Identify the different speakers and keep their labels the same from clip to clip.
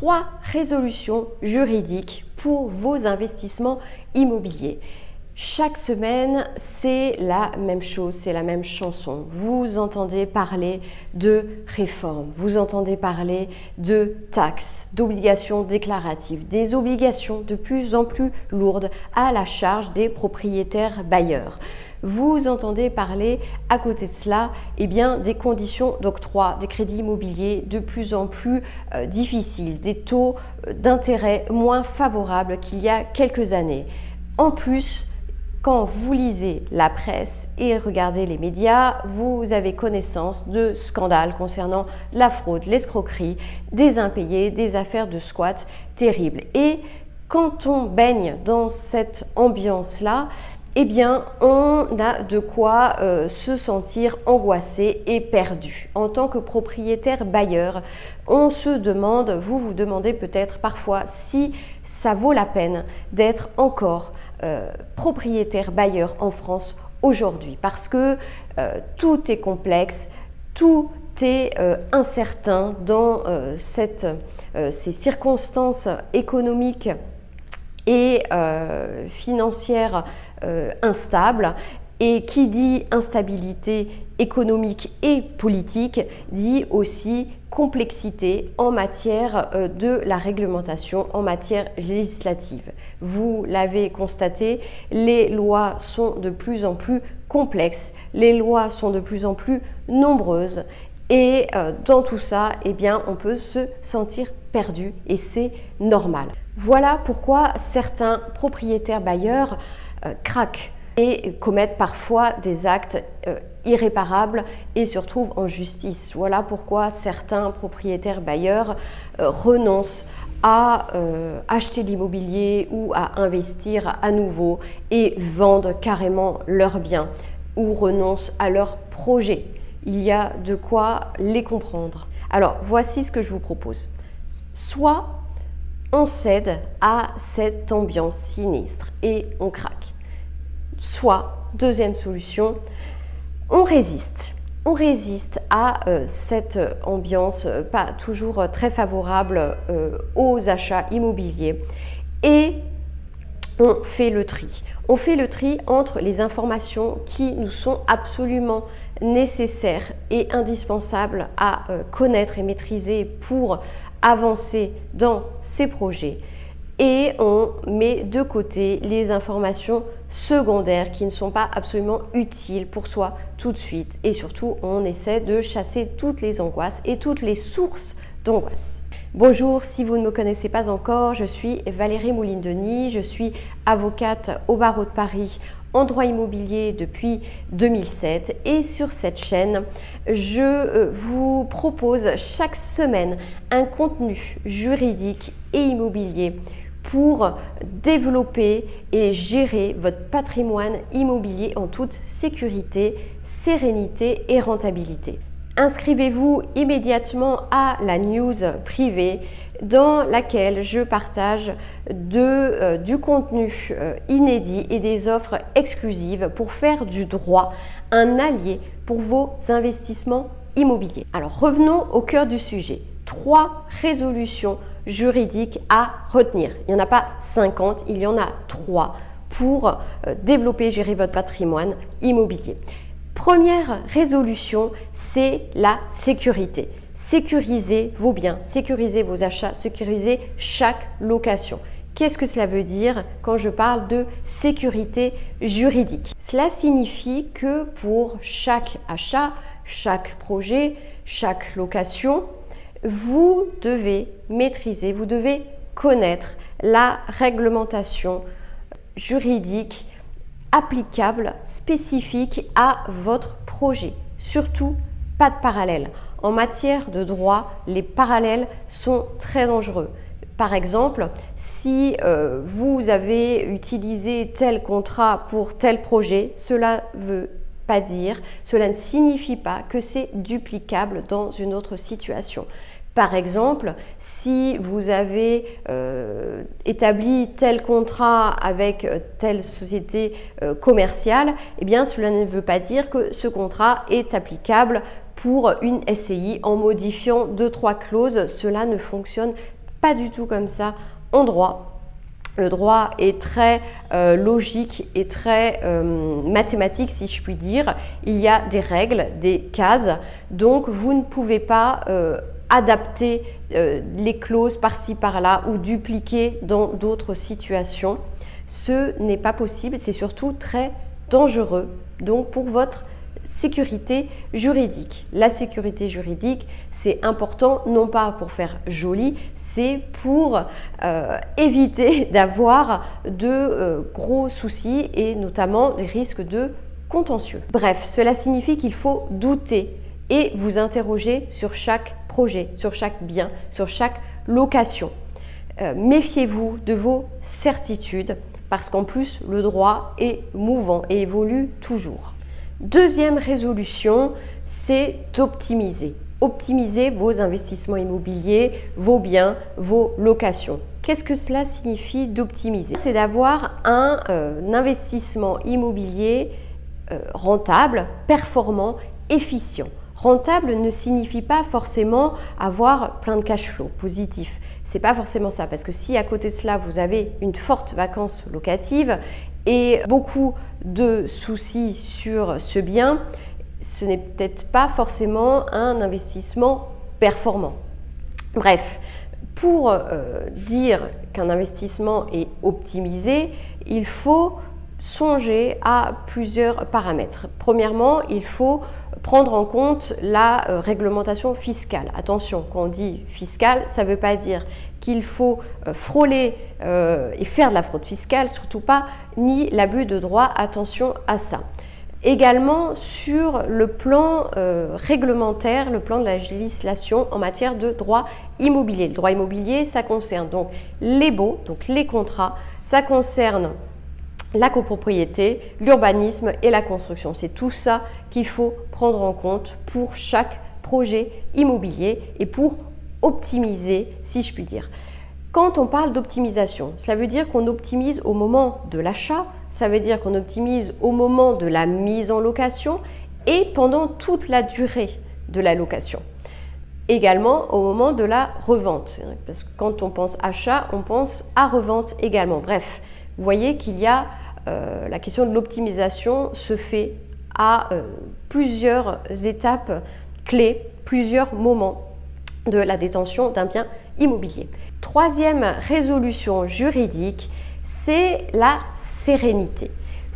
Speaker 1: 3 résolutions juridiques pour vos investissements immobiliers. Chaque semaine, c'est la même chose, c'est la même chanson. Vous entendez parler de réformes, vous entendez parler de taxes, d'obligations déclaratives, des obligations de plus en plus lourdes à la charge des propriétaires bailleurs. Vous entendez parler à côté de cela des conditions d'octroi des crédits immobiliers de plus en plus difficiles, des taux d'intérêt moins favorables qu'il y a quelques années. En plus, quand vous lisez la presse et regardez les médias, vous avez connaissance de scandales concernant la fraude, l'escroquerie, des impayés, des affaires de squat terribles. Et quand on baigne dans cette ambiance-là, on a de quoi se sentir angoissé et perdu. En tant que propriétaire bailleur, on se demande, vous vous demandez peut-être parfois si ça vaut la peine d'être encore propriétaire bailleur en France aujourd'hui, parce que tout est complexe, tout est incertain dans ces circonstances économiques et financières instables. Et qui dit instabilité économique et politique dit aussi complexité en matière de la réglementation, en matière législative. Vous l'avez constaté, les lois sont de plus en plus complexes, les lois sont de plus en plus nombreuses et dans tout ça, on peut se sentir perdu et c'est normal. Voilà pourquoi certains propriétaires bailleurs craquent et commettent parfois des actes irréparables et se retrouvent en justice. Voilà pourquoi certains propriétaires bailleurs renoncent à acheter l'immobilier ou à investir à nouveau et vendent carrément leurs biens ou renoncent à leurs projets. Il y a de quoi les comprendre. Alors, voici ce que je vous propose. Soit on cède à cette ambiance sinistre et on craque. Soit, deuxième solution, on résiste. On résiste à cette ambiance pas toujours très favorable aux achats immobiliers et on fait le tri. On fait le tri entre les informations qui nous sont absolument nécessaires et indispensables à connaître et maîtriser pour avancer dans ces projets. Et on met de côté les informations secondaires qui ne sont pas absolument utiles pour soi tout de suite. Et surtout, on essaie de chasser toutes les angoisses et toutes les sources d'angoisse. Bonjour, si vous ne me connaissez pas encore, je suis Valérie Mouline-Denis, je suis avocate au barreau de Paris en droit immobilier depuis 2007 et sur cette chaîne, je vous propose chaque semaine un contenu juridique et immobilier pour développer et gérer votre patrimoine immobilier en toute sécurité, sérénité et rentabilité. Inscrivez-vous immédiatement à la news privée dans laquelle je partage du contenu inédit et des offres exclusives pour faire du droit un allié pour vos investissements immobiliers. Alors revenons au cœur du sujet. 3 résolutions juridiques à retenir. Il n'y en a pas 50, il y en a 3 pour développer et gérer votre patrimoine immobilier. Première résolution, c'est la sécurité. Sécurisez vos biens, sécurisez vos achats, sécurisez chaque location. Qu'est-ce que cela veut dire quand je parle de sécurité juridique? Cela signifie que pour chaque achat, chaque projet, chaque location, vous devez maîtriser, vous devez connaître la réglementation juridique applicable, spécifique à votre projet. Surtout, pas de parallèle. En matière de droit, les parallèles sont très dangereux. Par exemple, si vous avez utilisé tel contrat pour tel projet, cela ne signifie pas que c'est duplicable dans une autre situation. Par exemple, si vous avez établi tel contrat avec telle société commerciale, cela ne veut pas dire que ce contrat est applicable pour une SCI en modifiant 2-3 clauses. Cela ne fonctionne pas du tout comme ça en droit. Le droit est très logique et très mathématique, si je puis dire. Il y a des règles, des cases, donc vous ne pouvez pas adapter les clauses par-ci par-là ou dupliquer dans d'autres situations. Ce n'est pas possible, c'est surtout très dangereux donc pour votre sécurité juridique. La sécurité juridique, c'est important non pas pour faire joli, c'est pour éviter d'avoir de gros soucis et notamment des risques de contentieux. Bref, cela signifie qu'il faut douter et vous interroger sur chaque projet, sur chaque bien, sur chaque location. Méfiez-vous de vos certitudes parce qu'en plus, le droit est mouvant et évolue toujours. Deuxième résolution, c'est d'optimiser. Optimiser vos investissements immobiliers, vos biens, vos locations. Qu'est-ce que cela signifie d'optimiser? C'est d'avoir un investissement immobilier rentable, performant, efficient. Rentable ne signifie pas forcément avoir plein de cash flow positif. C'est pas forcément ça, parce que si à côté de cela vous avez une forte vacance locative et beaucoup de soucis sur ce bien, ce n'est peut-être pas forcément un investissement performant. Bref, pour dire qu'un investissement est optimisé, il faut songer à plusieurs paramètres. Premièrement, il faut prendre en compte la réglementation fiscale. Attention, quand on dit fiscale, ça ne veut pas dire qu'il faut frauler et faire de la fraude fiscale, surtout pas, ni l'abus de droit. Attention à ça. Également sur le plan réglementaire, le plan de la législation en matière de droit immobilier. Le droit immobilier, ça concerne donc les baux, donc les contrats, ça concerne la copropriété, l'urbanisme et la construction. C'est tout ça qu'il faut prendre en compte pour chaque projet immobilier et pour optimiser, si je puis dire. Quand on parle d'optimisation, cela veut dire qu'on optimise au moment de l'achat, ça veut dire qu'on optimise au moment de la mise en location et pendant toute la durée de la location. Également au moment de la revente, parce que quand on pense achat, on pense à revente également. Bref, vous voyez qu'il y a la question de l'optimisation se fait à plusieurs étapes clés, plusieurs moments de la détention d'un bien immobilier. Troisième résolution juridique, c'est la sérénité.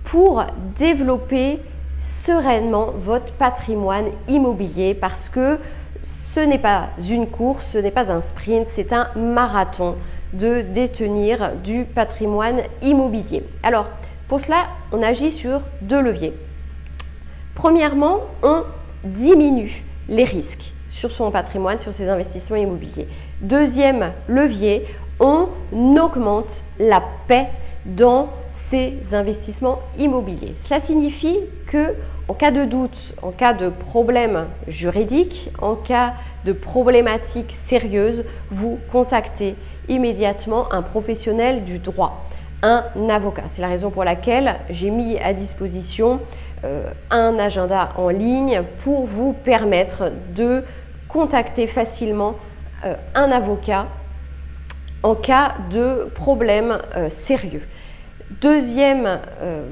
Speaker 1: Pour développer sereinement votre patrimoine immobilier, parce que ce n'est pas une course, ce n'est pas un sprint, c'est un marathon de détenir du patrimoine immobilier. Alors, pour cela, on agit sur deux leviers. Premièrement, on diminue les risques sur son patrimoine, sur ses investissements immobiliers. Deuxième levier, on augmente la paix dans ses investissements immobiliers. Cela signifie que en cas de doute, en cas de problème juridique, en cas de problématique sérieuse, vous contactez immédiatement un professionnel du droit, un avocat. C'est la raison pour laquelle j'ai mis à disposition un agenda en ligne pour vous permettre de contacter facilement un avocat en cas de problème sérieux. Deuxième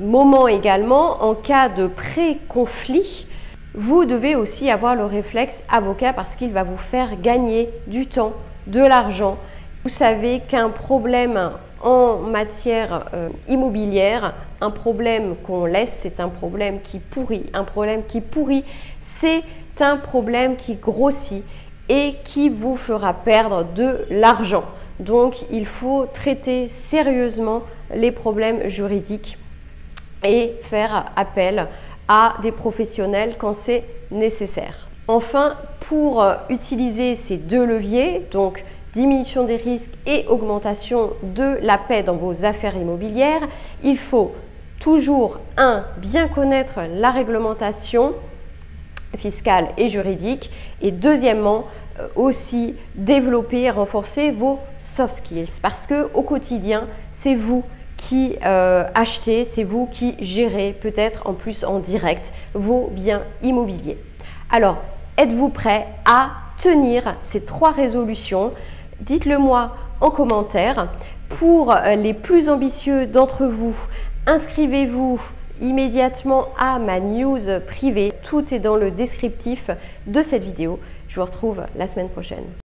Speaker 1: moment également, en cas de pré-conflit, vous devez aussi avoir le réflexe avocat parce qu'il va vous faire gagner du temps, de l'argent. Vous savez qu'un problème en matière immobilière, un problème qu'on laisse, c'est un problème qui pourrit. Un problème qui pourrit, c'est un problème qui grossit et qui vous fera perdre de l'argent. Donc, il faut traiter sérieusement les problèmes juridiques et faire appel à des professionnels quand c'est nécessaire. Enfin, pour utiliser ces deux leviers, donc diminution des risques et augmentation de la paix dans vos affaires immobilières, il faut toujours, bien connaître la réglementation fiscale et juridique et deuxièmement, aussi développer et renforcer vos soft skills parce que au quotidien, c'est vous qui achetez, c'est vous qui gérez peut-être en plus en direct vos biens immobiliers. Alors, êtes-vous prêt à tenir ces 3 résolutions Dites-le moi en commentaire. Pour les plus ambitieux d'entre vous, inscrivez-vous immédiatement à ma news privée. Tout est dans le descriptif de cette vidéo. Je vous retrouve la semaine prochaine.